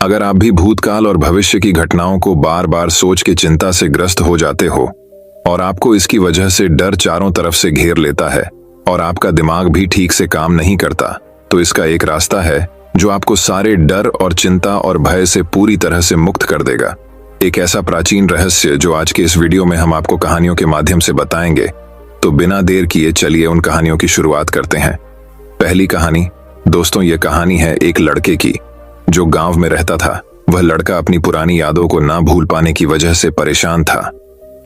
अगर आप भी भूतकाल और भविष्य की घटनाओं को बार बार सोच के चिंता से ग्रस्त हो जाते हो और आपको इसकी वजह से डर चारों तरफ से घेर लेता है और आपका दिमाग भी ठीक से काम नहीं करता, तो इसका एक रास्ता है जो आपको सारे डर और चिंता और भय से पूरी तरह से मुक्त कर देगा। एक ऐसा प्राचीन रहस्य जो आज के इस वीडियो में हम आपको कहानियों के माध्यम से बताएंगे। तो बिना देर किए चलिए उन कहानियों की शुरुआत करते हैं। पहली कहानी दोस्तों, ये कहानी है एक लड़के की जो गांव में रहता था। वह लड़का अपनी पुरानी यादों को ना भूल पाने की वजह से परेशान था,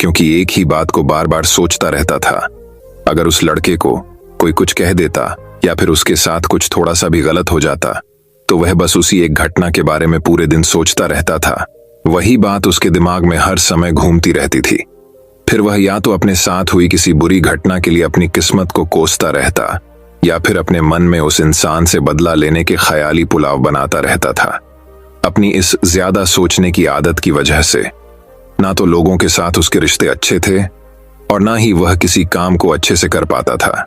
क्योंकि एक ही बात को बार बार सोचता रहता था। अगर उस लड़के को कोई कुछ कह देता या फिर उसके साथ कुछ थोड़ा सा भी गलत हो जाता तो वह बस उसी एक घटना के बारे में पूरे दिन सोचता रहता था। वही बात उसके दिमाग में हर समय घूमती रहती थी। फिर वह या तो अपने साथ हुई किसी बुरी घटना के लिए अपनी किस्मत को कोसता रहता या फिर अपने मन में उस इंसान से बदला लेने के ख्याली पुलाव बनाता रहता था। अपनी इस ज्यादा सोचने की आदत की वजह से ना तो लोगों के साथ उसके रिश्ते अच्छे थे और ना ही वह किसी काम को अच्छे से कर पाता था।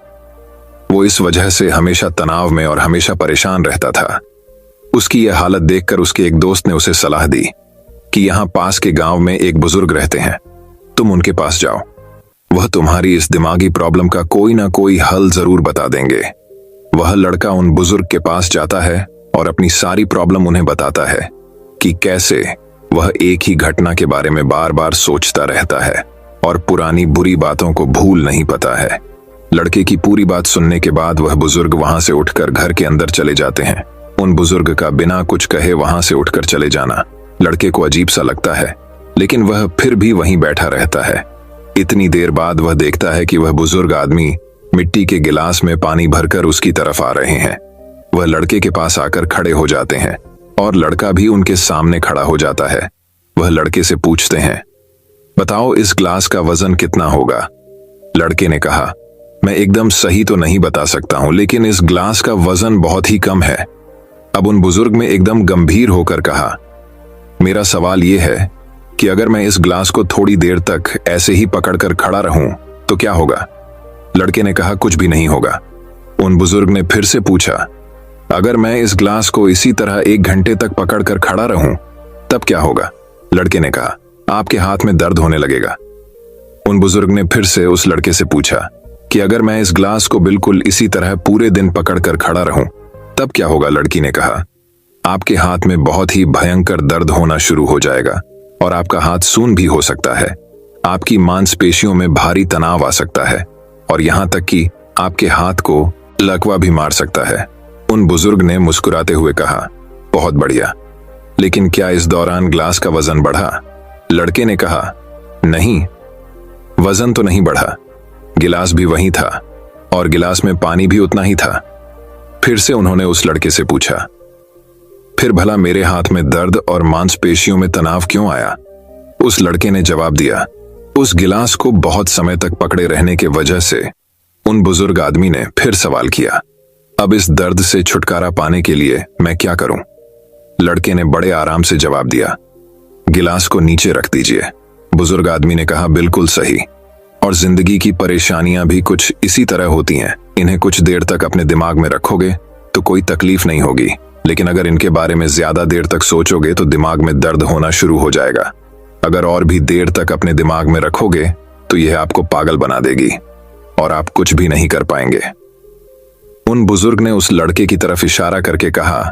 वो इस वजह से हमेशा तनाव में और हमेशा परेशान रहता था। उसकी यह हालत देखकर उसके एक दोस्त ने उसे सलाह दी कि यहाँ पास के गांव में एक बुजुर्ग रहते हैं, तुम उनके पास जाओ। वह तुम्हारी इस दिमागी प्रॉब्लम का कोई ना कोई हल जरूर बता देंगे। वह लड़का उन बुजुर्ग के पास जाता है और अपनी सारी प्रॉब्लम उन्हें बताता है कि कैसे वह एक ही घटना के बारे में बार बार सोचता रहता है और पुरानी बुरी बातों को भूल नहीं पाता है। लड़के की पूरी बात सुनने के बाद वह बुजुर्ग वहां से उठकर घर के अंदर चले जाते हैं। उन बुजुर्ग का बिना कुछ कहे वहां से उठकर चले जाना लड़के को अजीब सा लगता है, लेकिन वह फिर भी वहीं बैठा रहता है। इतनी देर बाद वह देखता है कि वह बुजुर्ग आदमी मिट्टी के गिलास में पानी भरकर उसकी तरफ आ रहे हैं। वह लड़के के पास आकर खड़े हो जाते हैं और लड़का भी उनके सामने खड़ा हो जाता है। वह लड़के से पूछते हैं, बताओ इस ग्लास का वजन कितना होगा? लड़के ने कहा, मैं एकदम सही तो नहीं बता सकता हूं, लेकिन इस ग्लास का वजन बहुत ही कम है। अब उन बुजुर्ग ने एकदम गंभीर होकर कहा, मेरा सवाल यह है कि अगर मैं इस ग्लास को थोड़ी देर तक ऐसे ही पकड़कर खड़ा रहूं तो क्या होगा? लड़के ने कहा, कुछ भी नहीं होगा। उन बुजुर्ग ने फिर से पूछा, अगर मैं इस ग्लास को इसी तरह 1 घंटे तक पकड़कर खड़ा रहूं तब क्या होगा? लड़के ने कहा, आपके हाथ में दर्द होने लगेगा। उन बुजुर्ग ने फिर से उस लड़के से पूछा कि अगर मैं इस ग्लास को बिल्कुल इसी तरह पूरे दिन पकड़कर खड़ा रहूं तब क्या होगा? लड़की ने कहा, आपके हाथ में बहुत ही भयंकर दर्द होना शुरू हो जाएगा और आपका हाथ सून भी हो सकता है। आपकी मांसपेशियों में भारी तनाव आ सकता है और यहां तक कि आपके हाथ को लकवा भी मार सकता है। उन बुजुर्ग ने मुस्कुराते हुए कहा, बहुत बढ़िया, लेकिन क्या इस दौरान ग्लास का वजन बढ़ा? लड़के ने कहा, नहीं, वजन तो नहीं बढ़ा। गिलास भी वही था और गिलास में पानी भी उतना ही था। फिर से उन्होंने उस लड़के से पूछा, फिर भला मेरे हाथ में दर्द और मांसपेशियों में तनाव क्यों आया? उस लड़के ने जवाब दिया, उस गिलास को बहुत समय तक पकड़े रहने के वजह से। उन बुजुर्ग आदमी ने फिर सवाल किया, अब इस दर्द से छुटकारा पाने के लिए मैं क्या करूं? लड़के ने बड़े आराम से जवाब दिया, गिलास को नीचे रख दीजिए। बुजुर्ग आदमी ने कहा, बिल्कुल सही। और जिंदगी की परेशानियां भी कुछ इसी तरह होती हैं। इन्हें कुछ देर तक अपने दिमाग में रखोगे तो कोई तकलीफ नहीं होगी, लेकिन अगर इनके बारे में ज्यादा देर तक सोचोगे तो दिमाग में दर्द होना शुरू हो जाएगा। अगर और भी देर तक अपने दिमाग में रखोगे तो यह आपको पागल बना देगी और आप कुछ भी नहीं कर पाएंगे। उन बुजुर्ग ने उस लड़के की तरफ इशारा करके कहा,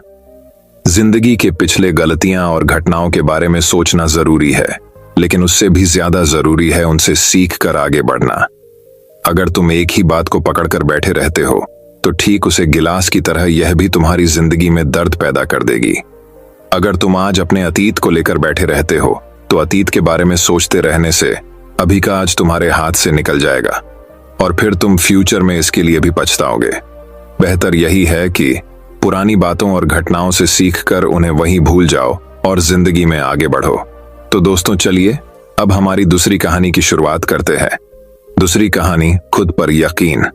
जिंदगी के पिछले गलतियां और घटनाओं के बारे में सोचना जरूरी है, लेकिन उससे भी ज्यादा जरूरी है उनसे सीख कर आगे बढ़ना। अगर तुम एक ही बात को पकड़कर बैठे रहते हो तो ठीक उसे गिलास की तरह यह भी तुम्हारी जिंदगी में दर्द पैदा कर देगी। अगर तुम आज अपने अतीत को लेकर बैठे रहते हो तो अतीत के बारे में सोचते रहने से अभी का आज तुम्हारे हाथ से निकल जाएगा और फिर तुम फ्यूचर में इसके लिए भी पछताओगे। बेहतर यही है कि पुरानी बातों और घटनाओं से सीख कर उन्हें वहीं भूल जाओ और जिंदगी में आगे बढ़ो। तो दोस्तों चलिए अब हमारी दूसरी कहानी की शुरुआत करते हैं। दूसरी कहानी, खुद पर यकीन।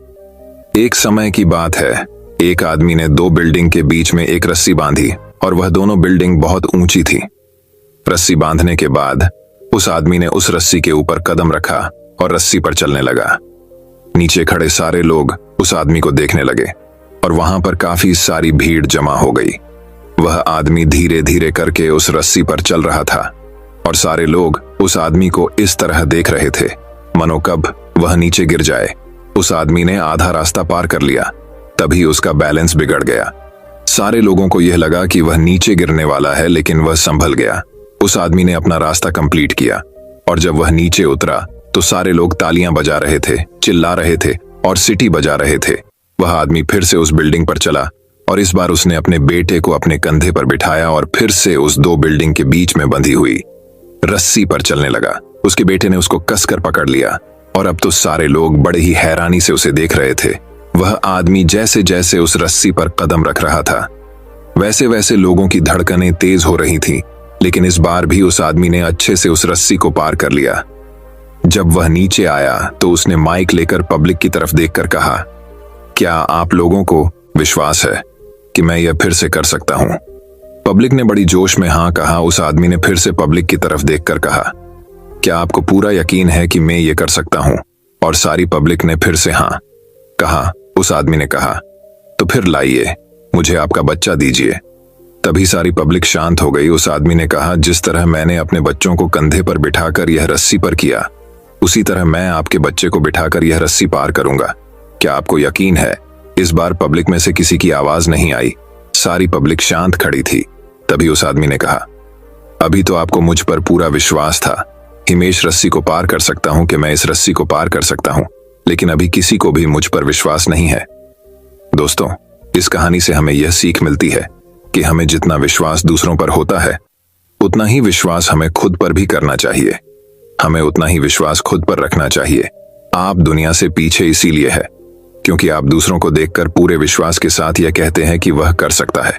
एक समय की बात है, एक आदमी ने 2 बिल्डिंग के बीच में एक रस्सी बांधी और वह दोनों बिल्डिंग बहुत ऊंची थी। रस्सी बांधने के बाद उस आदमी ने उस रस्सी के ऊपर कदम रखा और रस्सी पर चलने लगा। नीचे खड़े सारे लोग उस आदमी को देखने लगे और वहां पर काफी सारी भीड़ जमा हो गई। वह आदमी धीरे धीरे करके उस रस्सी पर चल रहा था और सारे लोग उस आदमी को इस तरह देख रहे थे मानो कब वह नीचे गिर जाए। उस आदमी ने आधा रास्ता पार कर लिया, तभी उसका बैलेंस बिगड़ गया। सारे लोगों को यह लगा कि वह नीचे गिरने वाला है, लेकिन वह संभल गया। उस आदमी ने अपना रास्ता कंप्लीट किया और जब वह नीचे उतरा तो सारे लोग तालियां बजा रहे थे, चिल्ला रहे थे और सीटी बजा रहे थे। वह आदमी फिर से उस बिल्डिंग पर चला और इस बार उसने अपने बेटे को अपने कंधे पर बिठाया और फिर से उस दो बिल्डिंग के बीच में बंधी हुई रस्सी पर चलने लगा। उसके बेटे ने उसको कसकर पकड़ लिया और अब तो सारे लोग बड़े ही हैरानी से उसे देख रहे थे। वह आदमी जैसे जैसे उस रस्सी पर कदम रख रहा था, वैसे वैसे लोगों की धड़कनें तेज हो रही थीं, लेकिन इस बार भी उस आदमी ने अच्छे से उस रस्सी को पार कर लिया। जब वह नीचे आया तो उसने माइक लेकर पब्लिक की तरफ देखकर कहा, क्या आप लोगों को विश्वास है कि मैं यह फिर से कर सकता हूं? पब्लिक ने बड़ी जोश में हाँ कहा। उस आदमी ने फिर से पब्लिक की तरफ देखकर कहा, क्या आपको पूरा यकीन है कि मैं ये कर सकता हूं? और सारी पब्लिक ने फिर से हाँ कहा। उस आदमी ने कहा, तो फिर लाइए, मुझे आपका बच्चा दीजिए। तभी सारी पब्लिक शांत हो गई। उस आदमी ने कहा, जिस तरह मैंने अपने बच्चों को कंधे पर बिठाकर यह रस्सी पर किया, उसी तरह मैं आपके बच्चे को बिठाकर यह रस्सी पार करूंगा। क्या आपको यकीन है? इस बार पब्लिक में से किसी की आवाज नहीं आई, सारी पब्लिक शांत खड़ी थी। तभी उस आदमी ने कहा, अभी तो आपको मुझ पर पूरा विश्वास था, हिमेश रस्सी को पार कर सकता हूं कि मैं इस रस्सी को पार कर सकता हूं, लेकिन अभी किसी को भी मुझ पर विश्वास नहीं है। दोस्तों, इस कहानी से हमें यह सीख मिलती है कि हमें जितना विश्वास दूसरों पर होता है, उतना ही विश्वास हमें खुद पर भी करना चाहिए। हमें उतना ही विश्वास खुद पर रखना चाहिए। आप दुनिया से पीछे इसीलिए है क्योंकि आप दूसरों को देखकर पूरे विश्वास के साथ यह कहते हैं कि वह कर सकता है,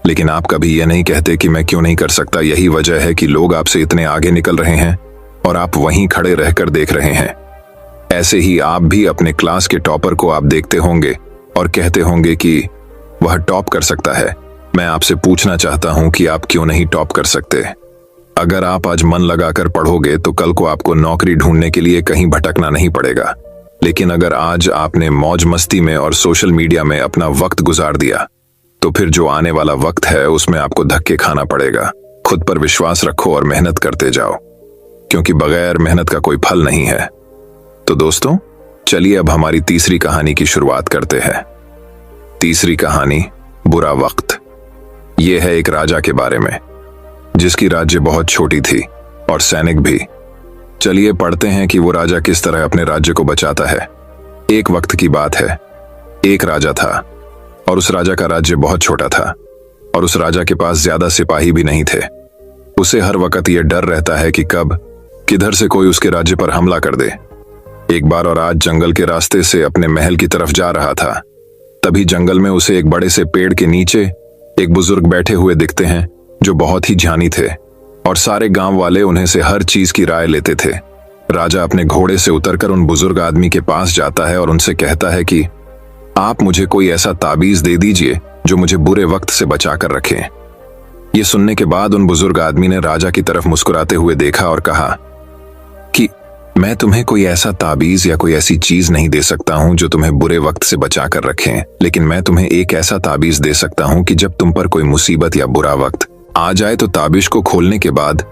लेकिन आप कभी यह नहीं कहते कि मैं क्यों नहीं कर सकता। यही वजह है कि लोग आपसे इतने आगे निकल रहे हैं और आप वहीं खड़े रहकर देख रहे हैं। ऐसे ही आप भी अपने क्लास के टॉपर को आप देखते होंगे और कहते होंगे कि वह टॉप कर सकता है। मैं आपसे पूछना चाहता हूं कि आप क्यों नहीं टॉप कर सकते? अगर आप आज मन लगाकर पढ़ोगे तो कल को आपको नौकरी ढूंढने के लिए कहीं भटकना नहीं पड़ेगा। लेकिन अगर आज आपने मौज मस्ती में और सोशल मीडिया में अपना वक्त गुजार दिया, तो फिर जो आने वाला वक्त है उसमें आपको धक्के खाना पड़ेगा। खुद पर विश्वास रखो और मेहनत करते जाओ, क्योंकि बगैर मेहनत का कोई फल नहीं है। तो दोस्तों, चलिए अब हमारी तीसरी कहानी की शुरुआत करते हैं। तीसरी कहानी, बुरा वक्त। यह है एक राजा के बारे में जिसकी राज्य बहुत छोटी थी और सैनिक भी। चलिए पढ़ते हैं कि वो राजा किस तरह अपने राज्य को बचाता है। एक वक्त की बात है, एक राजा था और उस राजा का राज्य बहुत छोटा था और उस राजा के पास ज्यादा सिपाही भी नहीं थे। उसे हर वक्त यह डर रहता है कि कब किधर से कोई उसके राज्य पर हमला कर दे। एक बार और आज जंगल के रास्ते से अपने महल की तरफ जा रहा था, तभी जंगल में उसे एक बड़े से पेड़ के नीचे एक बुजुर्ग बैठे हुए दिखते हैं जो बहुत ही ज्ञानी थे और सारे गांव वाले उन्हें से हर चीज की राय लेते थे। राजा अपने घोड़े से उतरकर उन बुजुर्ग आदमी के पास जाता है और उनसे कहता है कि आप मुझे कोई ऐसा ताबीज दे दीजिए जो मुझे बुरे वक्त से बचा कर रखे। ये सुनने के बाद उन बुजुर्ग आदमी ने राजा की तरफ मुस्कुराते हुए देखा और कहा कि मैं तुम्हें कोई ऐसा ताबीज या कोई ऐसी चीज नहीं दे सकता हूं जो तुम्हें बुरे वक्त से बचा कर रखे, लेकिन मैं तुम्हें एक ऐसा ताबीज दे सकता हूं कि जब तुम पर कोई मुसीबत या बुरा वक्त आ जाए तो ताबीज को खोलने के बाद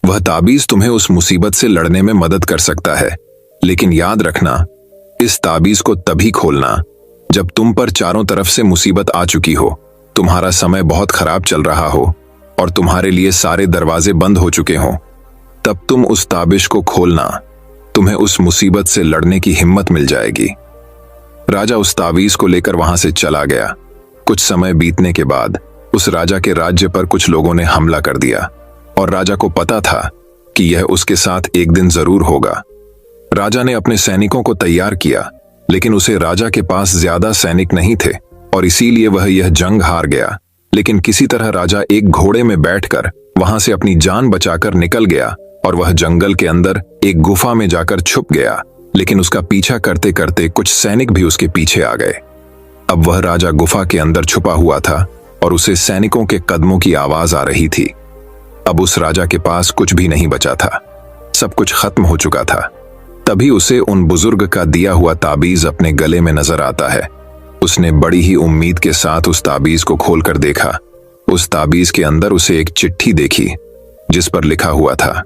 वह ताबीज तुम्हें उस मुसीबत से लड़ने में मदद कर सकता है। लेकिन याद रखना, इस ताबीज को तभी खोलना जब तुम पर चारों तरफ से मुसीबत आ चुकी हो, तुम्हारा समय बहुत खराब चल रहा हो और तुम्हारे लिए सारे दरवाजे बंद हो चुके हों। तब तुम उस ताबीज को खोलना, तुम्हें उस मुसीबत से लड़ने की हिम्मत मिल जाएगी। राजा उस ताबीज को लेकर वहां से चला गया। कुछ समय बीतने के बाद उस राजा के राज्य पर कुछ लोगों ने हमला कर दिया और राजा को पता था कि यह उसके साथ एक दिन जरूर होगा। राजा ने अपने सैनिकों को तैयार किया, लेकिन उसे राजा के पास ज्यादा सैनिक नहीं थे और इसीलिए वह यह जंग हार गया। लेकिन किसी तरह राजा एक घोड़े में बैठकर वहां से अपनी जान बचाकर निकल गया और वह जंगल के अंदर एक गुफा में जाकर छुप गया। लेकिन उसका पीछा करते करते कुछ सैनिक भी उसके पीछे आ गए। अब वह राजा गुफा के अंदर छुपा हुआ था और उसे सैनिकों के कदमों की आवाज आ रही थी। अब उस राजा के पास कुछ भी नहीं बचा था, सब कुछ खत्म हो चुका था। तभी उसे उन बुजुर्ग का दिया हुआ ताबीज अपने गले में नजर आता है। उसने बड़ी ही उम्मीद के साथ उस ताबीज को खोलकर देखा उस ताबीज के अंदर उसे एक चिट्ठी देखी जिस पर लिखा हुआ था,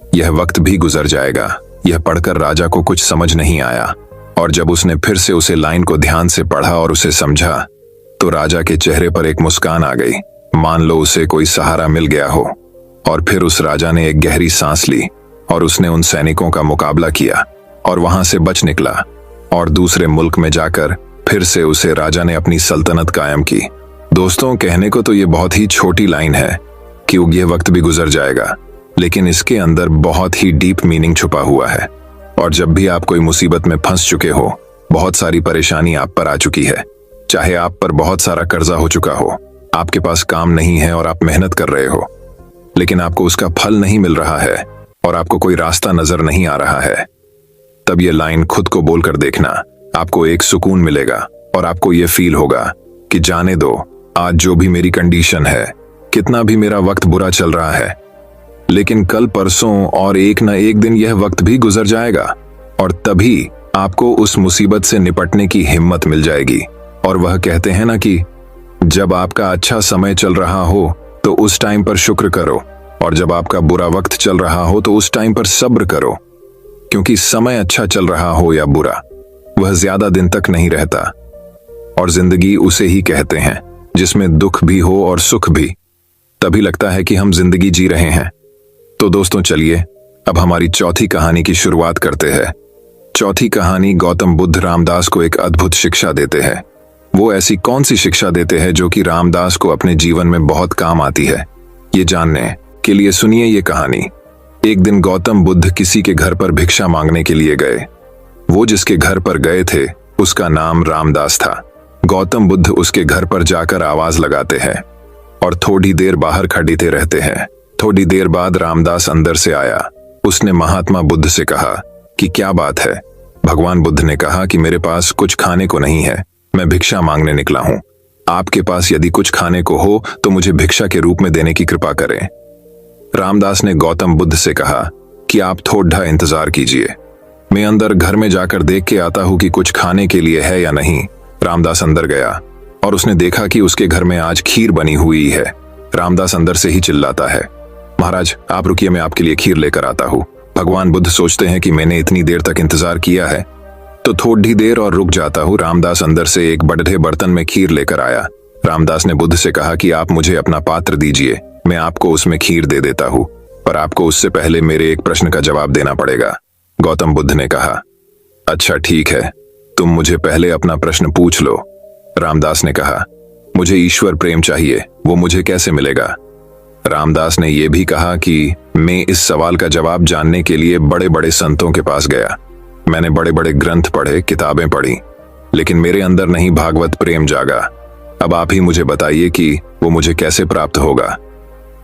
यह वक्त भी गुजर जाएगा। यह पढ़कर राजा को कुछ समझ नहीं आया, और जब उसने फिर से उसे लाइन को ध्यान से पढ़ा और उसे समझा तो राजा के चेहरे पर एक मुस्कान आ गई, मान लो उसे कोई सहारा मिल गया हो। और फिर उस राजा ने एक गहरी सांस ली और उसने उन सैनिकों का मुकाबला किया और वहां से बच निकला, और दूसरे मुल्क में जाकर फिर से उसे राजा ने अपनी सल्तनत कायम की। दोस्तों, कहने को तो ये बहुत ही छोटी लाइन है कि यह वक्त भी गुजर जाएगा, लेकिन इसके अंदर बहुत ही डीप मीनिंग छुपा हुआ है। और जब भी आप कोई मुसीबत में फंस चुके हो, बहुत सारी परेशानी आप पर आ चुकी है, चाहे आप पर बहुत सारा कर्जा हो चुका हो, आपके पास काम नहीं है और आप मेहनत कर रहे हो, लेकिन आपको उसका फल नहीं मिल रहा है और आपको कोई रास्ता नजर नहीं आ रहा है, तब ये लाइन खुद को बोलकर देखना, आपको एक सुकून मिलेगा और आपको ये फील होगा कि जाने दो, आज जो भी मेरी कंडीशन है, कितना भी मेरा वक्त बुरा चल रहा है, लेकिन कल परसों और एक न एक दिन यह वक्त भी गुजर जाएगा और तभी आपको उस मुसीबत से निपटने की हिम्मत मिल जाएगी। और वह कहते हैं ना कि जब आपका अच्छा समय चल रहा हो तो उस टाइम पर शुक्र करो, और जब आपका बुरा वक्त चल रहा हो तो उस टाइम पर सब्र करो, क्योंकि समय अच्छा चल रहा हो या बुरा, वह ज्यादा दिन तक नहीं रहता। और जिंदगी उसे ही कहते हैं जिसमें दुख भी हो और सुख भी, तभी लगता है कि हम जिंदगी जी रहे हैं। तो दोस्तों, चलिए अब हमारी चौथी कहानी की शुरुआत करते हैं। चौथी कहानी गौतम बुद्ध रामदास को एक अद्भुत शिक्षा देते हैं। वो ऐसी कौन सी शिक्षा देते हैं जो कि रामदास को अपने जीवन में बहुत काम आती है, ये जानने के लिए सुनिए ये कहानी। एक दिन गौतम बुद्ध किसी के घर पर भिक्षा मांगने के लिए गए। वो जिसके घर पर गए थे उसका नाम रामदास था। गौतम बुद्ध उसके घर पर जाकर आवाज लगाते हैं और थोड़ी देर बाहर खड़ीते रहते हैं। थोड़ी देर बाद रामदास अंदर से आया। उसने महात्मा बुद्ध से कहा कि क्या बात है। भगवान बुद्ध ने कहा कि मेरे पास कुछ खाने को नहीं है, मैं भिक्षा मांगने निकला हूं। आपके पास यदि कुछ खाने को हो तो मुझे भिक्षा के रूप में देने की कृपा करें। रामदास ने गौतम बुद्ध से कहा कि आप थोड़ा इंतजार कीजिए, मैं अंदर घर में जाकर देख के आता हूं कि कुछ खाने के लिए है या नहीं। रामदास अंदर गया और उसने देखा कि उसके घर में आज खीर बनी हुई है। रामदास अंदर से ही चिल्लाता है, महाराज आप रुकिए, मैं आपके लिए खीर लेकर आता हूँ। भगवान बुद्ध सोचते हैं कि मैंने इतनी देर तक इंतजार किया है तो थोड़ी देर और रुक जाता हूँ। रामदास अंदर से एक बड़े बर्तन में खीर लेकर आया। रामदास ने बुद्ध से कहा कि आप मुझे अपना पात्र दीजिए, मैं आपको उसमें खीर दे देता हूँ, पर आपको उससे पहले मेरे एक प्रश्न का जवाब देना पड़ेगा। गौतम बुद्ध ने कहा, अच्छा ठीक है, तुम मुझे पहले अपना प्रश्न पूछ लो। रामदास ने कहा, मुझे ईश्वर प्रेम चाहिए, वो मुझे कैसे मिलेगा। रामदास ने यह भी कहा कि मैं इस सवाल का जवाब जानने के लिए बड़े बड़े संतों के पास गया, मैंने बड़े बड़े ग्रंथ पढ़े, किताबें पढ़ी, लेकिन मेरे अंदर नहीं भागवत प्रेम जागा। अब आप ही मुझे बताइए कि वो मुझे कैसे प्राप्त होगा।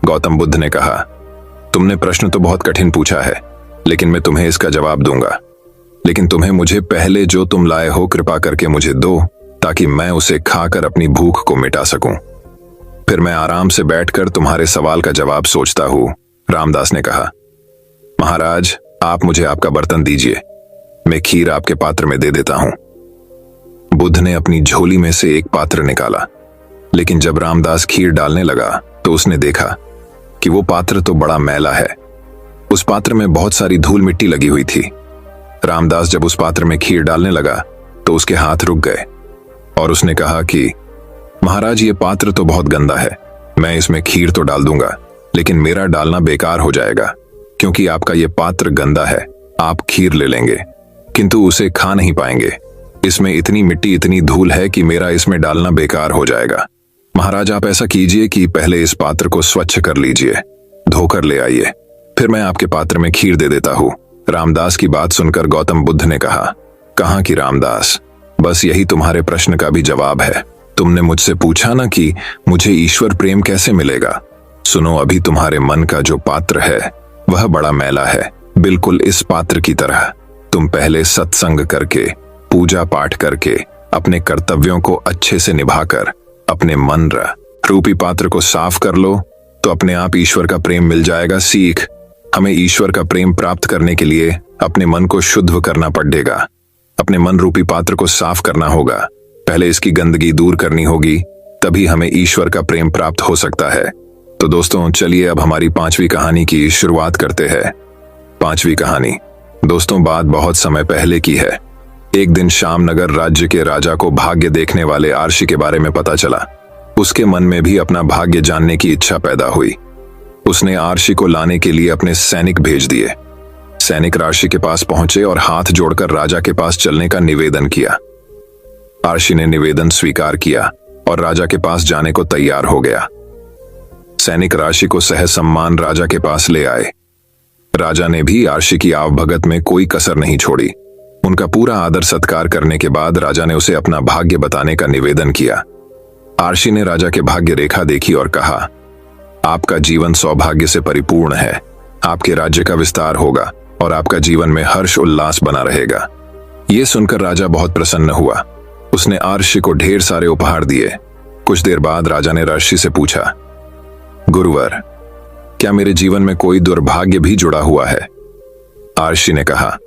गौतम बुद्ध ने कहा, तुमने प्रश्न तो बहुत कठिन पूछा है, लेकिन मैं तुम्हें इसका जवाब दूंगा, लेकिन तुम्हें मुझे पहले जो तुम लाए हो कृपा करके मुझे दो, ताकि मैं उसे खाकर अपनी भूख को मिटा सकूं। फिर मैं आराम से बैठकर तुम्हारे सवाल का जवाब सोचता हूं। रामदास ने कहा, महाराज आप मुझे आपका बर्तन दीजिए, मैं खीर आपके पात्र में दे देता हूं। बुद्ध ने अपनी झोली में से एक पात्र निकाला, लेकिन जब रामदास खीर डालने लगा तो उसने देखा कि वो पात्र तो बड़ा मैला है। उस पात्र में बहुत सारी धूल मिट्टी लगी हुई थी। रामदास जब उस पात्र में खीर डालने लगा तो उसके हाथ रुक गए और उसने कहा कि महाराज ये पात्र तो बहुत गंदा है, मैं इसमें खीर तो डाल दूंगा, लेकिन मेरा डालना बेकार हो जाएगा, क्योंकि आपका ये पात्र गंदा है। आप खीर ले लेंगे किंतु उसे खा नहीं पाएंगे, इसमें इतनी मिट्टी इतनी धूल है कि मेरा इसमें डालना बेकार हो जाएगा। महाराज आप ऐसा कीजिए कि पहले इस पात्र को स्वच्छ कर लीजिए, धोकर ले आइए, फिर मैं आपके पात्र में खीर दे देता हूँ। रामदास की बात सुनकर गौतम बुद्ध ने कहा, कहाँ की रामदास, बस यही तुम्हारे प्रश्न का भी जवाब है। तुमने मुझसे पूछा ना कि मुझे ईश्वर प्रेम कैसे मिलेगा। सुनो, अभी तुम्हारे मन का जो पात्र है वह बड़ा मैला है, बिल्कुल इस पात्र की तरह। तुम पहले सत्संग करके, पूजा पाठ करके, अपने कर्तव्यों को अच्छे से निभाकर अपने मन रूपी पात्र को साफ कर लो तो अपने आप ईश्वर का प्रेम मिल जाएगा। सीख, हमें ईश्वर का प्रेम प्राप्त करने के लिए अपने मन को शुद्ध करना पड़ेगा, अपने मन रूपी पात्र को साफ करना होगा। पहले इसकी गंदगी दूर करनी होगी, तभी हमें ईश्वर का प्रेम प्राप्त हो सकता है। तो दोस्तों चलिए अब हमारी 5वीं कहानी की शुरुआत करते हैं। 5वीं कहानी दोस्तों बात बहुत समय पहले की है। एक दिन शामनगर राज्य के राजा को भाग्य देखने वाले आर्षि के बारे में पता चला। उसके मन में भी अपना भाग्य जानने की इच्छा पैदा हुई। उसने आर्षि को लाने के लिए अपने सैनिक भेज दिए। सैनिक आर्षि के पास पहुंचे और हाथ जोड़कर राजा के पास चलने का निवेदन किया। आर्षि ने निवेदन स्वीकार किया और राजा के पास जाने को तैयार हो गया। सैनिक आर्षि को सह सम्मान राजा के पास ले आए। राजा ने भी आर्षि की आवभगत में कोई कसर नहीं छोड़ी। उनका पूरा आदर सत्कार करने के बाद राजा ने उसे अपना भाग्य बताने का निवेदन किया। आर्षि ने राजा के भाग्य रेखा देखी और कहा, आपका जीवन सौभाग्य से परिपूर्ण है। आपके राज्य का विस्तार होगा और आपका जीवन में हर्ष उल्लास बना रहेगा। यह सुनकर राजा बहुत प्रसन्न हुआ। उसने आर्षि को ढेर सारे उपहार दिए। कुछ देर बाद राजा ने आर्षि से पूछा, गुरुवर, क्या मेरे जीवन में कोई दुर्भाग्य भी जुड़ा हुआ है? आर्षि ने कहा,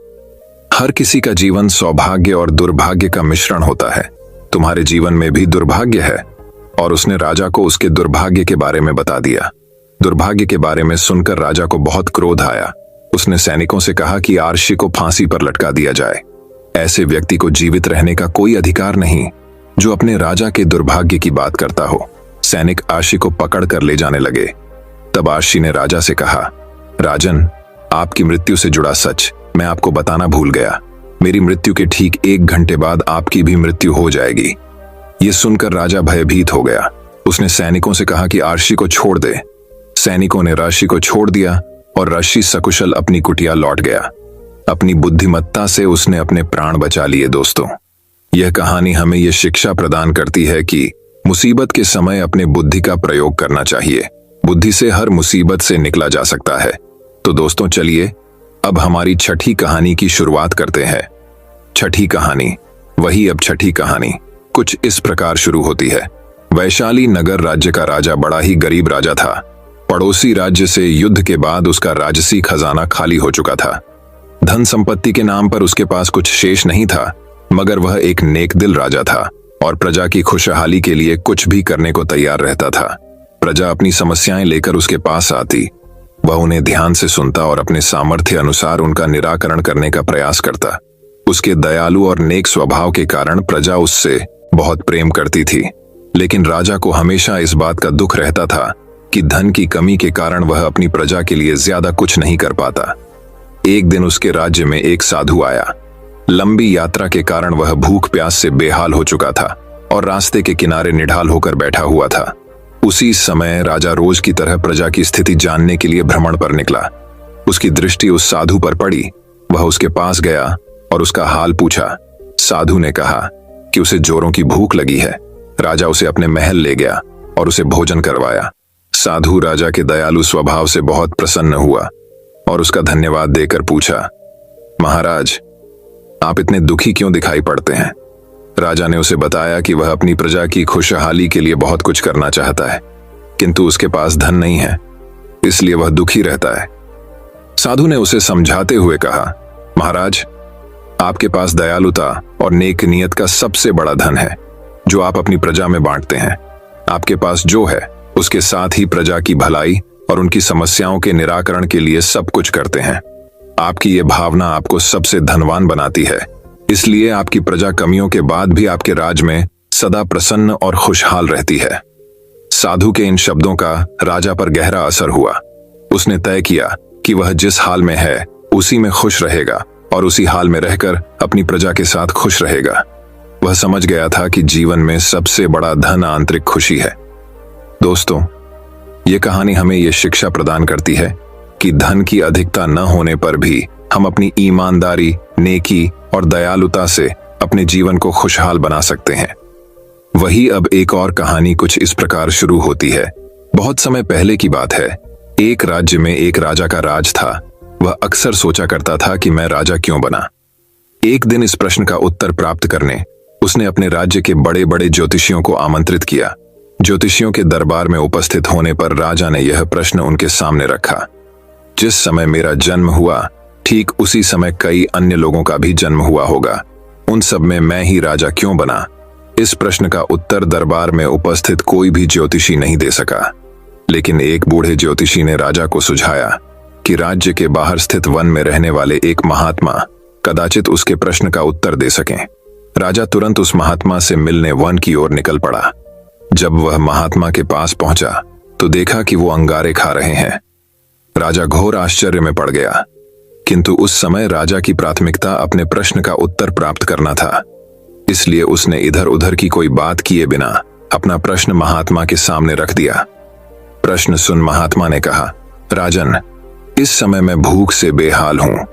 हर किसी का जीवन सौभाग्य और दुर्भाग्य का मिश्रण होता है। तुम्हारे जीवन में भी दुर्भाग्य है। और उसने राजा को उसके दुर्भाग्य के बारे में बता दिया। दुर्भाग्य के बारे में सुनकर राजा को बहुत क्रोध आया। उसने सैनिकों से कहा कि आर्षि को फांसी पर लटका दिया जाए। ऐसे व्यक्ति को जीवित रहने का कोई अधिकार नहीं जो अपने राजा के दुर्भाग्य की बात करता हो। सैनिक आर्षि को पकड़ कर ले जाने लगे। तब आर्षि ने राजा से कहा, राजन, आपकी मृत्यु से जुड़ा सच मैं आपको बताना भूल गया। मेरी मृत्यु के ठीक 1 घंटे बाद आपकी भी मृत्यु हो जाएगी। ये सुनकर राजा भयभीत हो गया। उसने सैनिकों से कहा कि आर्षि को छोड़ दे। सैनिकों ने आर्षि को छोड़ दिया और आर्षि सकुशल अपनी कुटिया लौट गया। अपनी बुद्धिमत्ता से उसने अपने प्राण बचा लिए। दोस्तों, यह कहानी हमें यह शिक्षा प्रदान करती है कि मुसीबत के समय अपने बुद्धि का प्रयोग करना चाहिए। बुद्धि से हर मुसीबत से निकला जा सकता है। तो दोस्तों चलिए अब हमारी 6ठी कहानी की शुरुआत करते हैं। 6ठी कहानी वही अब 6ठी कहानी कुछ इस प्रकार शुरू होती है। वैशाली नगर राज्य का राजा बड़ा ही गरीब राजा था। पड़ोसी राज्य से युद्ध के बाद उसका राजसी खजाना खाली हो चुका था। धन संपत्ति के नाम पर उसके पास कुछ शेष नहीं था, मगर वह एक नेक दिल राजा था और प्रजा की खुशहाली के लिए कुछ भी करने को तैयार रहता था। प्रजा अपनी समस्याएं लेकर उसके पास आती। वह उन्हें ध्यान से सुनता और अपने सामर्थ्य अनुसार उनका निराकरण करने का प्रयास करता। उसके दयालु और नेक स्वभाव के कारण प्रजा उससे बहुत प्रेम करती थी। लेकिन राजा को हमेशा इस बात का दुख रहता था कि धन की कमी के कारण वह अपनी प्रजा के लिए ज्यादा कुछ नहीं कर पाता। एक दिन उसके राज्य में एक साधु आया। लंबी यात्रा के कारण वह भूख प्यास से बेहाल हो चुका था और रास्ते के किनारे निढाल होकर बैठा हुआ था। उसी समय राजा रोज की तरह प्रजा की स्थिति जानने के लिए भ्रमण पर निकला। उसकी दृष्टि उस साधु पर पड़ी। वह उसके पास गया और उसका हाल पूछा। साधु ने कहा कि उसे जोरों की भूख लगी है। राजा उसे अपने महल ले गया और उसे भोजन करवाया। साधु राजा के दयालु स्वभाव से बहुत प्रसन्न हुआ और उसका धन्यवाद देकर पूछा, महाराज, आप इतने दुखी क्यों दिखाई पड़ते हैं? राजा ने उसे बताया कि वह अपनी प्रजा की खुशहाली के लिए बहुत कुछ करना चाहता है, किंतु उसके पास धन नहीं है, इसलिए वह दुखी रहता है। साधु ने उसे समझाते हुए कहा, महाराज, आपके पास दयालुता और नेक नियत का सबसे बड़ा धन है जो आप अपनी प्रजा में बांटते हैं। आपके पास जो है उसके साथ ही प्रजा की भलाई और उनकी समस्याओं के निराकरण के लिए सब कुछ करते हैं। आपकी ये भावना आपको सबसे धनवान बनाती है। इसलिए आपकी प्रजा कमियों के बाद भी आपके राज में सदा प्रसन्न और खुशहाल रहती है। साधु के इन शब्दों का राजा पर गहरा असर हुआ। उसने तय किया कि वह जिस हाल में है उसी में खुश रहेगा और उसी हाल में रहकर अपनी प्रजा के साथ खुश रहेगा। वह समझ गया था कि जीवन में सबसे बड़ा धन आंतरिक खुशी है। दोस्तों, यह कहानी हमें यह शिक्षा प्रदान करती है कि धन की अधिकता न होने पर भी हम अपनी ईमानदारी, नेकी और दयालुता से अपने जीवन को खुशहाल बना सकते हैं। वही अब एक और कहानी कुछ इस प्रकार शुरू होती है। बहुत समय पहले की बात है। एक राज्य में एक राजा का राज था। वह अक्सर सोचा करता था कि मैं राजा क्यों बना। एक दिन इस प्रश्न का उत्तर प्राप्त करने उसने अपने राज्य के बड़े बड़े ज्योतिषियों को आमंत्रित किया। ज्योतिषियों के दरबार में उपस्थित होने पर राजा ने यह प्रश्न उनके सामने रखा, जिस समय मेरा जन्म हुआ ठीक उसी समय कई अन्य लोगों का भी जन्म हुआ होगा। उन सब में मैं ही राजा क्यों बना? इस प्रश्न का उत्तर दरबार में उपस्थित कोई भी ज्योतिषी नहीं दे सका, लेकिन एक बूढ़े ज्योतिषी ने राजा को सुझाया कि राज्य के बाहर स्थित वन में रहने वाले एक महात्मा कदाचित उसके प्रश्न का उत्तर दे सकें। राजा तुरंत उस महात्मा से मिलने वन की ओर निकल पड़ा। जब वह महात्मा के पास पहुंचा तो देखा कि वो अंगारे खा रहे हैं। राजा घोर आश्चर्य में पड़ गया, किंतु उस समय राजा की प्राथमिकता अपने प्रश्न का उत्तर प्राप्त करना था, इसलिए उसने इधर उधर की कोई बात किए बिना अपना प्रश्न महात्मा के सामने रख दिया। प्रश्न सुन महात्मा ने कहा, राजन, इस समय मैं भूख से बेहाल हूं।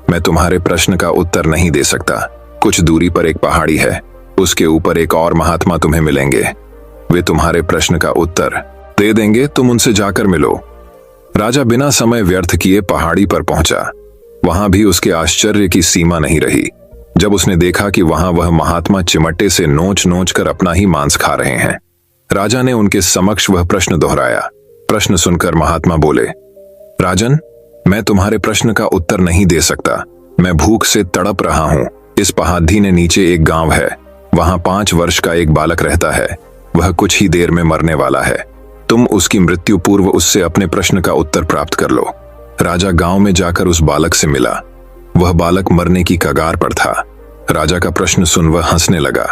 मैं तुम्हारे प्रश्न का उत्तर नहीं दे सकता। कुछ दूरी पर एक पहाड़ी है, उसके ऊपर एक और महात्मा तुम्हें मिलेंगे। वे तुम्हारे प्रश्न का उत्तर दे देंगे, तुम उनसे जाकर मिलो। राजा बिना समय व्यर्थ किए पहाड़ी पर पहुंचा। वहां भी उसके आश्चर्य की सीमा नहीं रही जब उसने देखा कि वहां वह महात्मा चिमटे से नोच नोच कर अपना ही मांस खा रहे हैं। राजा ने उनके समक्ष वह प्रश्न दोहराया। प्रश्न सुनकर महात्मा बोले, राजन, मैं तुम्हारे प्रश्न का उत्तर नहीं दे सकता। मैं भूख से तड़प रहा हूं। इस पहाड़ी ने नीचे एक गांव है, वहां 5 वर्ष का एक बालक रहता है। वह कुछ ही देर में मरने वाला है। तुम उसकी मृत्यु पूर्व उससे अपने प्रश्न का उत्तर प्राप्त कर लो। राजा गांव में जाकर उस बालक से मिला। वह बालक मरने की कगार पर था। राजा का प्रश्न सुन वह हंसने लगा।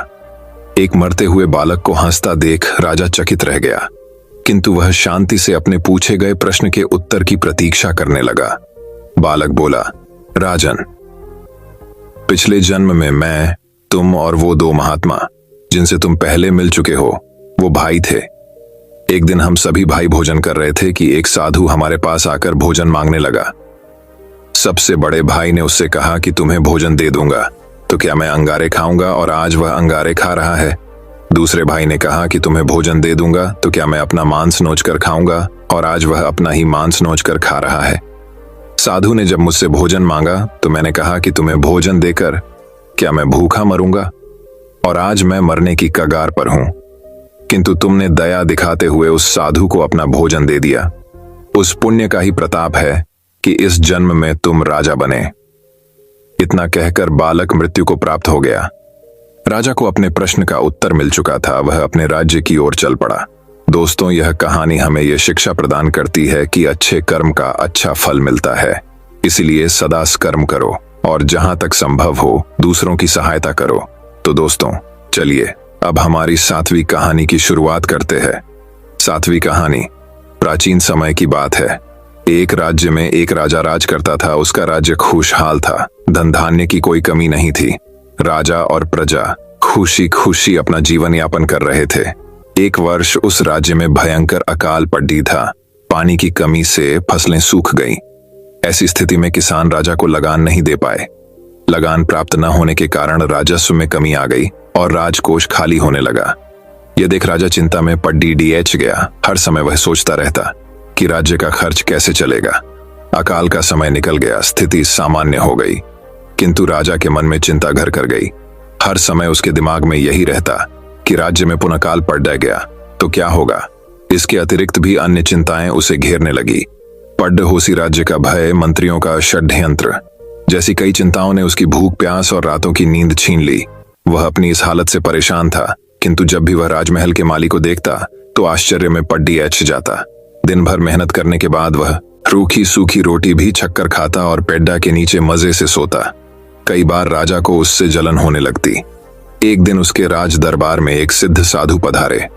एक मरते हुए बालक को हंसता देख राजा चकित रह गया, किंतु वह शांति से अपने पूछे गए प्रश्न के उत्तर की प्रतीक्षा करने लगा। बालक बोला, राजन, पिछले जन्म में मैं, तुम और वो 2 महात्मा जिनसे तुम पहले मिल चुके हो, वो भाई थे। एक दिन हम सभी भाई भोजन कर रहे थे कि एक साधु हमारे पास आकर भोजन मांगने लगा। सबसे बड़े भाई ने उससे कहा कि तुम्हें भोजन दे दूंगा, तो क्या मैं अंगारे खाऊंगा, और आज वह अंगारे खा रहा है। दूसरे भाई ने कहा कि तुम्हें भोजन दे दूंगा, तो क्या मैं अपना मांस नोचकर खाऊंगा, और आज वह अपना ही मांस नोचकर खा रहा है। साधु ने जब मुझसे भोजन मांगा तो मैंने कहा कि तुम्हें भोजन देकर क्या मैं भूखा मरूंगा, और आज मैं मरने की कगार पर हूं, किंतु तुमने दया दिखाते हुए उस साधु को अपना भोजन दे दिया। उस पुण्य का ही प्रताप है कि इस जन्म में तुम राजा बने। इतना कहकर बालक मृत्यु को प्राप्त हो गया। राजा को अपने प्रश्न का उत्तर मिल चुका था। वह अपने राज्य की ओर चल पड़ा। दोस्तों, यह कहानी हमें यह शिक्षा प्रदान करती है कि अच्छे कर्म का अच्छा फल मिलता है। इसलिए सदा कर्म करो और जहां तक संभव हो दूसरों की सहायता करो। तो दोस्तों, चलिए अब हमारी 7वीं कहानी की शुरुआत करते हैं। 7वीं कहानी प्राचीन समय की बात है। एक राज्य में एक राजा राज करता था। उसका राज्य खुशहाल था। धन धान्य की कोई कमी नहीं थी। राजा और प्रजा खुशी खुशी अपना जीवन यापन कर रहे थे। एक वर्ष उस राज्य में भयंकर अकाल पड़ी था। पानी की कमी से फसलें सूख गईं। ऐसी स्थिति में किसान राजा को लगान नहीं दे पाए। लगान प्राप्त न होने के कारण राजस्व में कमी आ गई और राजकोष खाली होने लगा। यह देख राजा चिंता में पड़ी डीएच गया। हर समय वह सोचता रहता कि राज्य का खर्च कैसे चलेगा। अकाल का समय निकल गया। स्थिति सामान्य हो गई, किंतु राजा के मन में चिंता घर कर गई। हर समय उसके दिमाग में यही रहता कि राज्य में पुनः अकाल पड़ गया तो क्या होगा। इसके अतिरिक्त भी अन्य चिंताएं उसे घेरने लगी। पड्डहोसी राज्य का भय, मंत्रियों का षड्यंत्र जैसी कई चिंताओं ने उसकी भूख प्यास और रातों की नींद छीन ली। वह अपनी इस हालत से परेशान था, किंतु जब भी वह राजमहल के माली को देखता तो आश्चर्य में पड्डी ऐछ जाता। दिन भर मेहनत करने के बाद वह रूखी सूखी रोटी भी छक्कर खाता और पेड्डा के नीचे मजे से सोता। कई बार राजा को उससे जलन होने लगती। एक दिन उसके राज दरबार में एक सिद्ध साधु पधारे।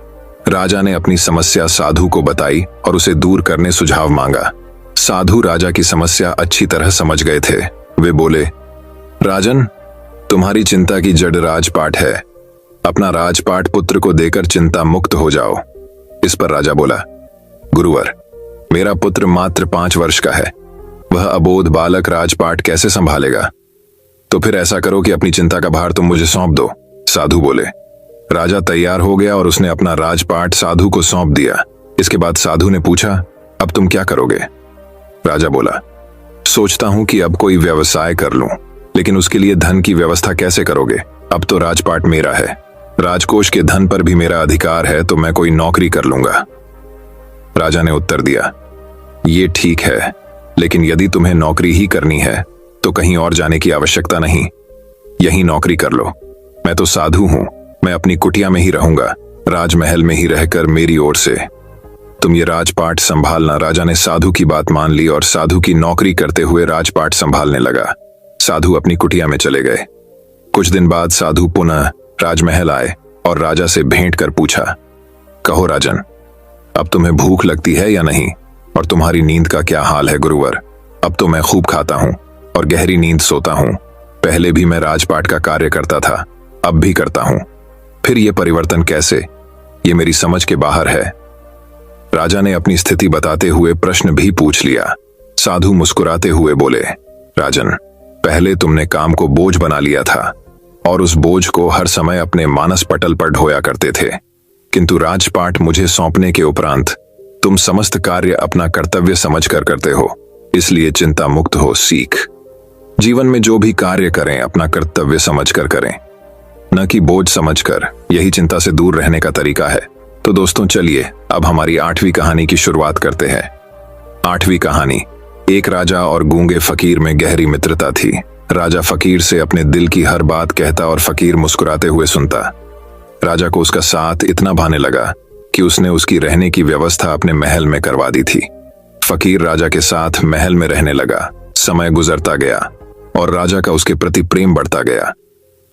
राजा ने अपनी समस्या साधु को बताई और उसे दूर करने सुझाव मांगा। साधु राजा की समस्या अच्छी तरह समझ गए थे। वे बोले, राजन, तुम्हारी चिंता की जड़ राजपाट है। अपना राजपाट पुत्र को देकर चिंता मुक्त हो जाओ। इस पर राजा बोला, गुरुवर, मेरा पुत्र मात्र 5 वर्ष का है। वह अबोध बालक राजपाट कैसे संभालेगा? तो फिर ऐसा करो कि अपनी चिंता का भार तुम मुझे सौंप दो। साधु बोले। राजा तैयार हो गया और उसने अपना राजपाट साधु को सौंप दिया। इसके बाद साधु ने पूछा, अब तुम क्या करोगे? राजा बोला, सोचता हूं कि अब कोई व्यवसाय कर लूं, लेकिन उसके लिए धन की व्यवस्था कैसे करोगे? अब तो राजपाट मेरा है, राजकोष के धन पर भी मेरा अधिकार है, तो मैं कोई नौकरी कर लूंगा। राजा ने उत्तर दिया, ये ठीक है, लेकिन यदि तुम्हें नौकरी ही करनी है तो कहीं और जाने की आवश्यकता नहीं। यही नौकरी कर लो। मैं तो साधु हूं, मैं अपनी कुटिया में ही रहूंगा, राजमहल में ही रहकर मेरी ओर से तुम ये राजपाट संभालना। राजा ने साधु की बात मान ली और साधु की नौकरी करते हुए राजपाट संभालने लगा। साधु अपनी कुटिया में चले गए। कुछ दिन बाद साधु पुनः राजमहल आए और राजा से भेंट कर पूछा, कहो राजन, अब तुम्हें भूख लगती है या नहीं, और तुम्हारी नींद का क्या हाल है गुरुवर? अब तो मैं खूब खाता हूं और गहरी नींद सोता हूं। पहले भी मैं राजपाट का कार्य करता था, अब भी करता हूं। फिर ये परिवर्तन कैसे? ये मेरी समझ के बाहर है। राजा ने अपनी स्थिति बताते हुए प्रश्न भी पूछ लिया। साधु मुस्कुराते हुए बोले, राजन, पहले तुमने काम को बोझ बना लिया था और उस बोझ को हर समय अपने मानस पटल पर ढोया करते थे, किंतु राजपाट मुझे सौंपने के उपरांत तुम समस्त कार्य अपना कर्तव्य समझकर करते हो, इसलिए चिंता मुक्त हो। सीख, जीवन में जो भी कार्य करें अपना कर्तव्य समझकर करें, न कि बोझ समझकर। यही चिंता से दूर रहने का तरीका है। तो दोस्तों चलिए अब हमारी 8वीं कहानी की शुरुआत करते हैं। 8वीं कहानी, एक राजा और गूंगे फकीर में गहरी मित्रता थी। राजा फकीर से अपने दिल की हर बात कहता और फकीर मुस्कुराते हुए सुनता। राजा को उसका साथ इतना भाने लगा कि उसने उसकी रहने की व्यवस्था अपने महल में करवा दी थी। फकीर राजा के साथ महल में रहने लगा। समय गुजरता गया और राजा का उसके प्रति प्रेम बढ़ता गया।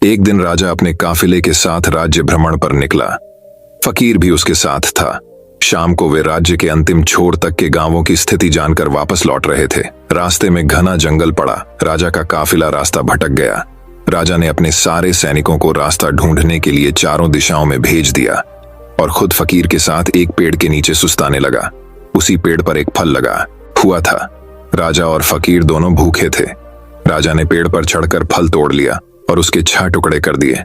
एक दिन राजा अपने काफिले के साथ राज्य भ्रमण पर निकला। फकीर भी उसके साथ था। शाम को वे राज्य के अंतिम छोर तक के गांवों की स्थिति जानकर वापस लौट रहे थे। रास्ते में घना जंगल पड़ा। राजा का काफिला रास्ता भटक गया। राजा ने अपने सारे सैनिकों को रास्ता ढूंढने के लिए चारों दिशाओं में भेज दिया और खुद फकीर के साथ एक पेड़ के नीचे सुस्ताने लगा। उसी पेड़ पर एक फल लगा हुआ था। राजा और फकीर दोनों भूखे थे। राजा ने पेड़ पर चढ़कर फल तोड़ लिया और उसके 6 टुकड़े कर दिए,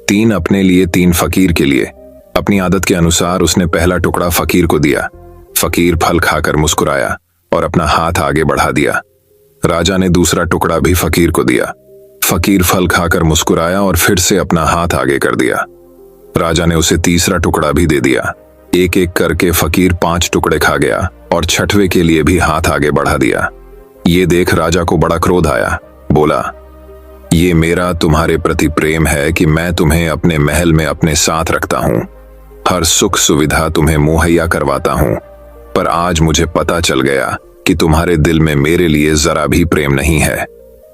3 अपने लिए, 3 फकीर के लिए। अपनी आदत के अनुसार उसने पहला टुकड़ा फकीर को दिया। फकीर फल खाकर मुस्कुराया और अपना हाथ आगे बढ़ा दिया। राजा ने दूसरा टुकड़ा भी फकीर को दिया। फकीर फल खाकर मुस्कुराया और फिर से अपना हाथ आगे कर दिया। राजा ने उसे तीसरा टुकड़ा भी दे दिया। एक एक करके फकीर 5 टुकड़े खा गया और 6वें के लिए भी हाथ आगे बढ़ा दिया। ये देख राजा को बड़ा क्रोध आया। बोला, ये मेरा तुम्हारे प्रति प्रेम है कि मैं तुम्हें अपने महल में अपने साथ रखता हूं, हर सुख सुविधा तुम्हें मुहैया करवाता हूं, पर आज मुझे पता चल गया कि तुम्हारे दिल में मेरे लिए जरा भी प्रेम नहीं है।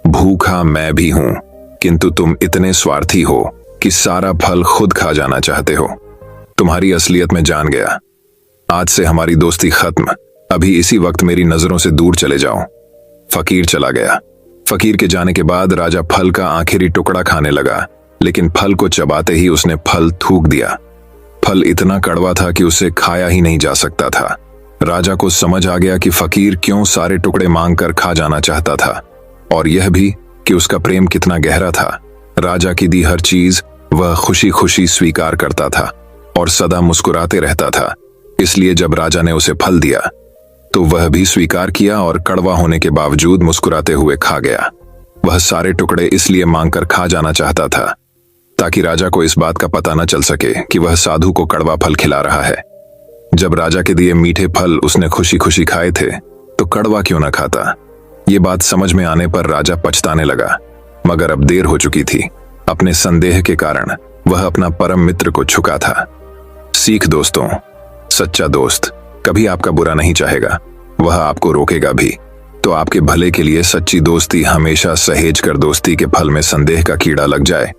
भूखा मैं भी हूं, किंतु तुम इतने स्वार्थी हो कि सारा फल खुद खा जाना चाहते हो। तुम्हारी असलियत में जान गया। आज से हमारी दोस्ती खत्म। अभी इसी वक्त मेरी नजरों से दूर चले जाओ। फकीर चला गया। फकीर के जाने के बाद राजा फल का आखिरी टुकड़ा खाने लगा, लेकिन फल को चबाते ही उसने फल थूक दिया। फल इतना कड़वा था कि उसे खाया ही नहीं जा सकता था। राजा को समझ आ गया कि फकीर क्यों सारे टुकड़े मांगकर खा जाना चाहता था, और यह भी कि उसका प्रेम कितना गहरा था। राजा की दी हर चीज वह खुशी खुशी स्वीकार करता था और सदा मुस्कुराते रहता था। इसलिए जब राजा ने उसे फल दिया तो वह भी स्वीकार किया और कड़वा होने के बावजूद मुस्कुराते हुए खा गया। वह सारे टुकड़े इसलिए मांगकर खा जाना चाहता था ताकि राजा को इस बात का पता न चल सके कि वह साधु को कड़वा फल खिला रहा है। जब राजा के दिए मीठे फल उसने खुशी खुशी खाए थे तो कड़वा क्यों न खाता। ये बात समझ में आने पर राजा पछताने लगा, मगर अब देर हो चुकी थी। अपने संदेह के कारण वह अपना परम मित्र को छुका था। सीख दोस्तों, सच्चा दोस्त कभी आपका बुरा नहीं चाहेगा, वह आपको रोकेगा भी। तो आपके भले के लिए सच्ची दोस्ती हमेशा सहेज कर दोस्ती के फल में संदेह का कीड़ा लग जाए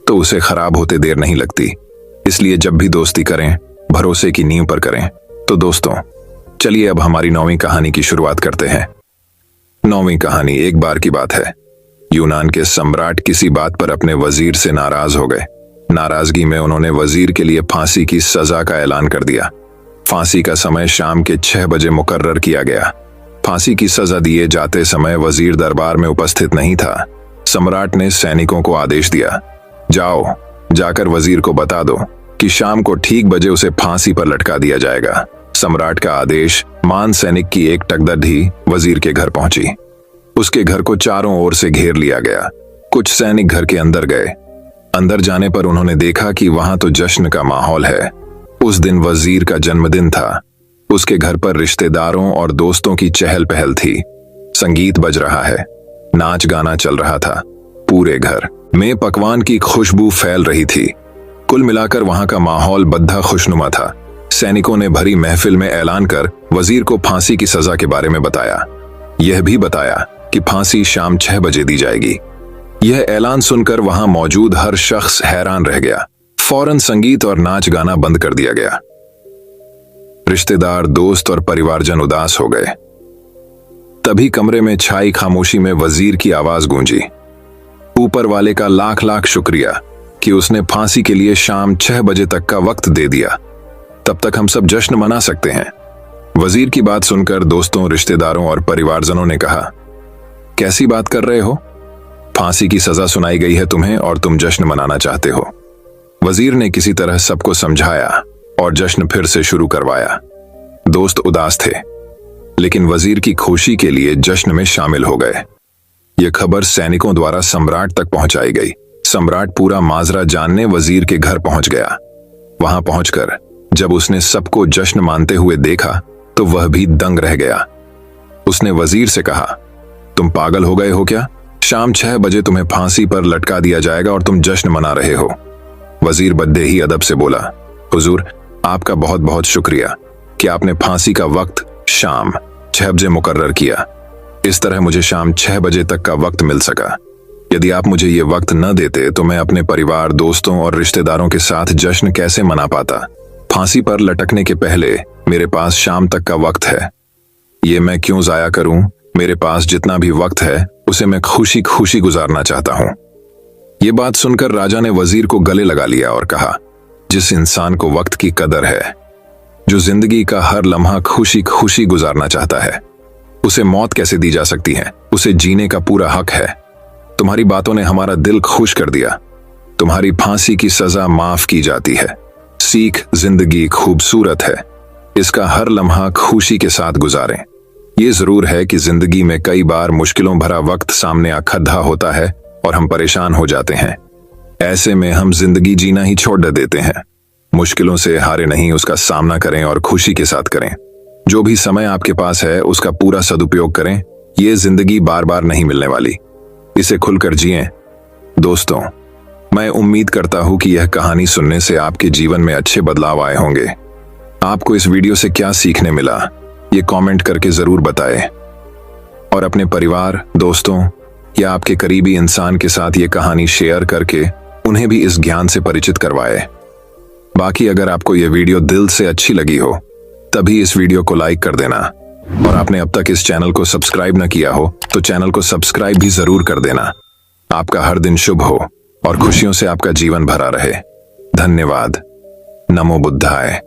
तो उसे खराब होते देर नहीं लगती। इसलिए जब भी दोस्ती करें भरोसे की नींव पर करें। तो दोस्तों चलिए अब हमारी 9वीं कहानी की शुरुआत करते हैं। 9वीं कहानी, एक बार की बात है। यूनान के सम्राट किसी बात पर अपने वजीर से नाराज हो गए। नाराजगी में उन्होंने वजीर के लिए फांसी की सजा का ऐलान कर दिया। फांसी का समय शाम के 6 बजे मुकर्रर किया गया। फांसी की सजा दिए जाते समय वजीर दरबार में उपस्थित नहीं था। सम्राट ने सैनिकों को आदेश दिया, जाओ जाकर वजीर को बता दो कि शाम को ठीक बजे उसे फांसी पर लटका दिया जाएगा। सम्राट का आदेश मान सैनिक की एक टकदर वजीर के घर पहुंची। उसके घर को चारों ओर से घेर लिया गया। कुछ सैनिक घर के अंदर गए। अंदर जाने पर उन्होंने देखा कि वहां तो जश्न का माहौल है। उस दिन वजीर का जन्मदिन था। उसके घर पर रिश्तेदारों और दोस्तों की चहल पहल थी। संगीत बज रहा है, नाच गाना चल रहा था। पूरे घर में पकवान की खुशबू फैल रही थी। कुल मिलाकर वहां का माहौल बद्दा खुशनुमा था। सैनिकों ने भरी महफिल में ऐलान कर वजीर को फांसी की सजा के बारे में बताया। यह भी बताया कि फांसी शाम 6 बजे दी जाएगी। यह ऐलान सुनकर वहां मौजूद हर शख्स हैरान रह गया। फौरन संगीत और नाच गाना बंद कर दिया गया। रिश्तेदार, दोस्त और परिवारजन उदास हो गए। तभी कमरे में छाई खामोशी में वजीर की आवाज गूंजी, ऊपर वाले का लाख लाख शुक्रिया कि उसने फांसी के लिए शाम 6 बजे तक का वक्त दे दिया। तब तक हम सब जश्न मना सकते हैं। वजीर की बात सुनकर दोस्तों, रिश्तेदारों और परिवारजनों ने कहा, कैसी बात कर रहे हो? फांसी की सजा सुनाई गई है तुम्हें और तुम जश्न मनाना चाहते हो। वजीर ने किसी तरह सबको समझाया और जश्न फिर से शुरू करवाया। दोस्त उदास थे, लेकिन वजीर की खुशी के लिए जश्न में शामिल हो गए। यह खबर सैनिकों द्वारा सम्राट तक पहुंचाई गई। सम्राट पूरा माजरा जानने वजीर के घर पहुंच गया। वहां पहुंचकर जब उसने सबको जश्न मानते हुए देखा तो वह भी दंग रह गया। उसने वजीर से कहा, तुम पागल हो गए हो क्या? शाम 6 बजे तुम्हें फांसी पर लटका दिया जाएगा और तुम जश्न मना रहे हो। वजीर बद्दे ही अदब से बोला, हुजूर, आपका बहुत बहुत शुक्रिया कि आपने फांसी का वक्त शाम 6 बजे मुकर्रर किया। इस तरह मुझे शाम 6 बजे तक का वक्त मिल सका। यदि आप मुझे ये वक्त न देते तो मैं अपने परिवार, दोस्तों और रिश्तेदारों के साथ जश्न कैसे मना पाता। फांसी पर लटकने के पहले मेरे पास शाम तक का वक्त है। ये मैं क्यों जाया करूं? मेरे पास जितना भी वक्त है उसे मैं खुशी खुशी गुजारना चाहता हूं। ये बात सुनकर राजा ने वजीर को गले लगा लिया और कहा, जिस इंसान को वक्त की कदर है, जो जिंदगी का हर लम्हा खुशी खुशी गुजारना चाहता है, उसे मौत कैसे दी जा सकती है? उसे जीने का पूरा हक है। तुम्हारी बातों ने हमारा दिल खुश कर दिया। तुम्हारी फांसी की सजा माफ की जाती है। सीख, जिंदगी खूबसूरत है, इसका हर लम्हा खुशी के साथ गुजारें। ये जरूर है कि जिंदगी में कई बार मुश्किलों भरा वक्त सामने आ खड़ा होता है और हम परेशान हो जाते हैं। ऐसे में हम जिंदगी जीना ही छोड़ देते हैं। मुश्किलों से हारे नहीं, उसका सामना करें और खुशी के साथ करें। जो भी समय आपके पास है उसका पूरा सदुपयोग करें। ये जिंदगी बार बार नहीं मिलने वाली, इसे खुलकर जिएं। दोस्तों, मैं उम्मीद करता हूं कि यह कहानी सुनने से आपके जीवन में अच्छे बदलाव आए होंगे। आपको इस वीडियो से क्या सीखने मिला, ये कमेंट करके जरूर बताएं और अपने परिवार, दोस्तों या आपके करीबी इंसान के साथ ये कहानी शेयर करके उन्हें भी इस ज्ञान से परिचित करवाएं। बाकी अगर आपको ये वीडियो दिल से अच्छी लगी हो तभी इस वीडियो को लाइक कर देना, और आपने अब तक इस चैनल को सब्सक्राइब न किया हो तो चैनल को सब्सक्राइब भी जरूर कर देना। आपका हर दिन शुभ हो और खुशियों से आपका जीवन भरा रहे। धन्यवाद। नमो बुद्धाय।